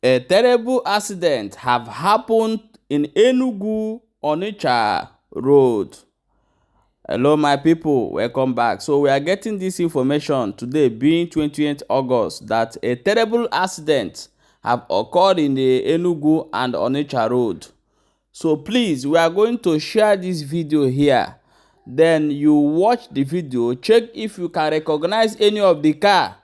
A terrible accident have happened in Enugu Onitsha Road. Hello my people, welcome back. So we are getting this information today being 28th August that a terrible accident have occurred in the Enugu and Onitsha Road. So please, we are going to share this video here. Then you watch the video, check if you can recognize any of the car,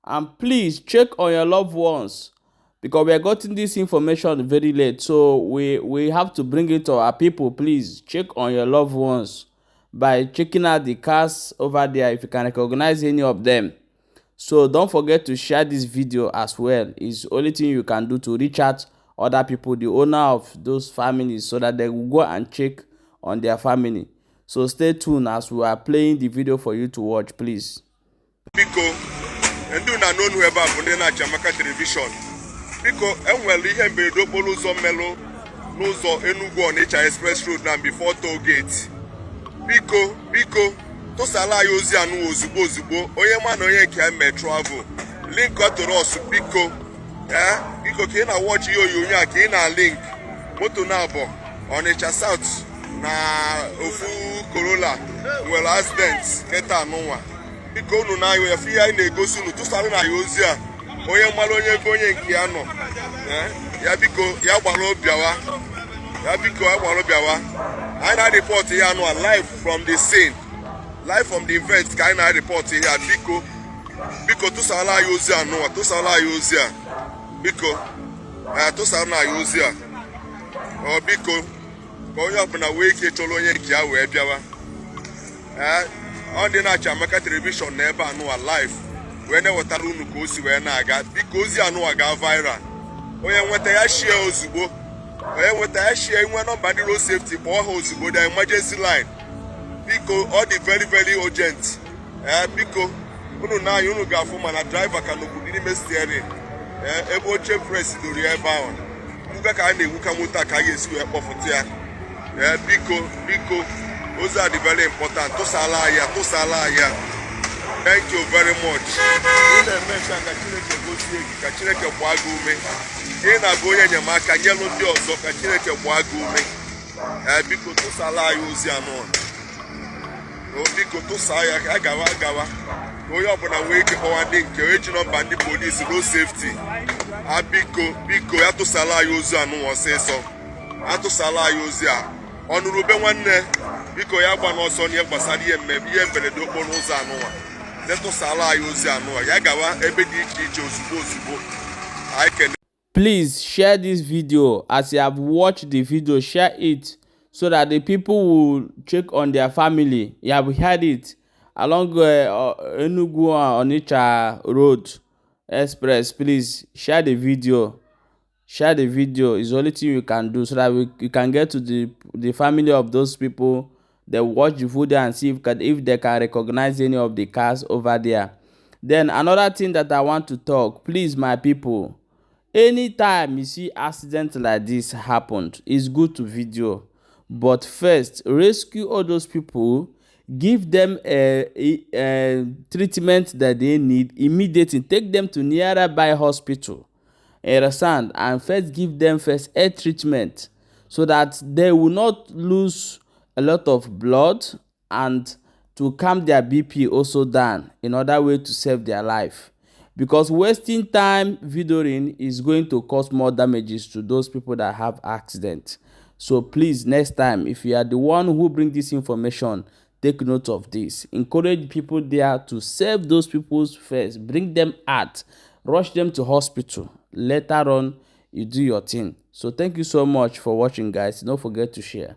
and please check on your loved ones, because we are getting this information very late, so we have to bring it to our people. Please check on your loved ones by checking out the cars over there if you can recognize any of them. So don't forget to share this video as well. It's the only thing you can do to reach out other people, the owner of those families, so that they will go and check on their family. So stay tuned as we are playing the video for you to watch, please. Biko, ndị na n'onu ebe a bụ ndị na-achị Amaka telivishọn. Biko, enwere ihe mberede okporo ụzọ mmelụ n'ụzọ Enugu Onitsha Express Road na before toll gate. Biko, tụsala anyị ozi anụ ozugbo onye ma na onye nke eme travel. Link to us, biko. Biko ka ị na-watch ihe onyonyo a ka ị na-link moto na-abọ Onitsha South na ofu Corolla nwere accident keta anụnwa. Biko unu na-ayọ ya fi anyị na-egosi unu tụsara na ya ozi a onye mara onye ebe onye nke ya nọ ya biko ya gbara obiawa anyị na-report ya anụ live from the scene, live from the event ka anyị na-report ya. Biko tụsara anyị ozi a nụwa, tụsara anyị ozi a biko tụsara na anyị ozi a biko ka onye ọbụla wee ike chọrọ onye nke ya wee bịawa. Ọ dị na-achị Amaka telivishọn na ebe anụwa live wee na-ewetara unu ka o si wee na-aga. Biko ozi anụwa ga viral, onye nweta ya share ozugbo, onye nweta ya share inwe nọmba ndị road safety kpọọ ha ozugbo, the emergency line. Biko ọ dị very very urgent. Biko unu na-anya unu ga-afụ mana driver ka n'okwu n'ime steering ebe oche press dori ebe ahụ mgbe ka a na-egwu moto ka a ga-esi wee kpọfụta ya. Biko ozi a dị very important. Tụsala ya. Thank you very much. Ị na-eme nke ka Chineke gozie gị, ka Chineke gbaa gị ume. Ị na-abụ onye enyemaka nyelụ ndị ọzọ, ka Chineke gbaa gị ume. Biko tụsala ya ozi anọ. Biko tụsa ya agawa onye ọbụla wee ike kpọwa ndị nke eji nọmba ndị polisi road safety. Biko ya tụsala ya ozi anụ ọsịsọ. Atụsala ya ozi a ọnụrụ be nwanne. Biko ya gba n'ọsọ n'ihe gbasara ihe mberede okporo ụzọ anụwa. Netụsala anyị ozi anụwa ya gawa ebe dị iche iche ozugbo. Please share this video. As you have watched the video, share it so that the people will check on their family. You have heard it along Enugu Onitsha Road Express. Please share the video. Share the video is the only thing you can do, so that you can get to the family of those people. They watch the video and see if they can recognize any of the cars over there. Then another thing that I want to talk, please my people, anytime you see accident like this happened, it's good to video, but first rescue all those people, give them a treatment that they need immediately, take them to nearby hospital, understand, and first give them first aid treatment so that they will not lose a lot of blood, and to calm their BP also down, in other way to save their life, because wasting time videoing is going to cause more damages to those people that have accident. So please, next time if you are the one who bring this information, take note of this. Encourage people there to save those people first, bring them out, rush them to hospital. Later on you do your thing. So thank you so much for watching, guys. Don't forget to share.